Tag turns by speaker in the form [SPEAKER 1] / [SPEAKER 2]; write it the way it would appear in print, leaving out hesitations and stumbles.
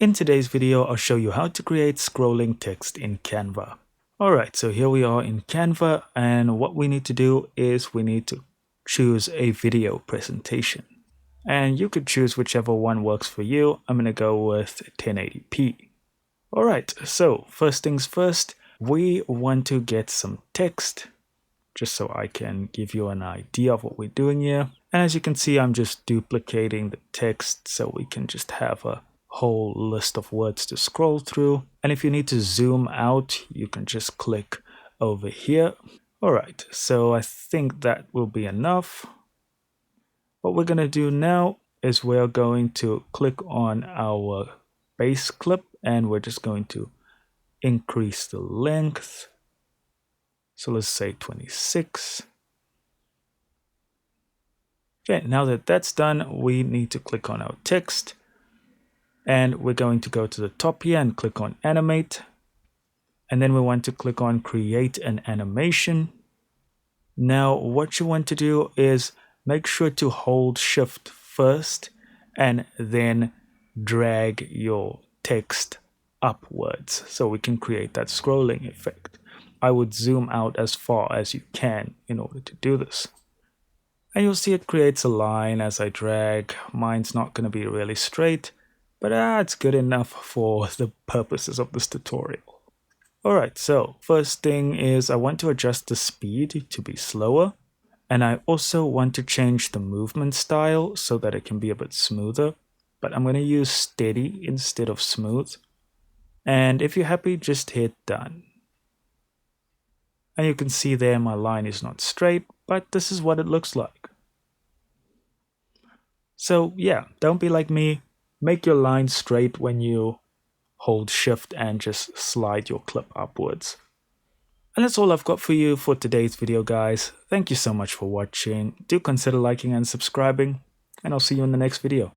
[SPEAKER 1] In today's video, I'll show you how to create scrolling text in Canva. Alright, so here we are in Canva, and what we need to do is we need to choose a video presentation. And you could choose whichever one works for you. I'm going to go with 1080p. Alright, so first things first, we want to get some text, just so I can give you an idea of what we're doing here. And as you can see, I'm just duplicating the text so we can just have a whole list of words to scroll through. And if you need to zoom out, you can just click over here. Alright, so I think that will be enough. What we're going to do now is we're going to click on our base clip and we're just going to increase the length. So let's say 26. Okay, now that that's done, we need to click on our text. And we're going to go to the top here and click on animate. And then we want to click on create an animation. Now what you want to do is make sure to hold shift first and then drag your text upwards so we can create that scrolling effect. I would zoom out as far as you can in order to do this. And you'll see it creates a line as I drag. Mine's not going to be really straight, but it's good enough for the purposes of this tutorial. Alright, so first thing is I want to adjust the speed to be slower. And I also want to change the movement style so that it can be a bit smoother. But I'm going to use steady instead of smooth. And if you're happy, just hit done. And you can see there my line is not straight, but this is what it looks like. So yeah, don't be like me. Make your line straight when you hold shift and just slide your clip upwards. And that's all I've got for you for today's video, guys. Thank you so much for watching. Do consider liking and subscribing, and I'll see you in the next video.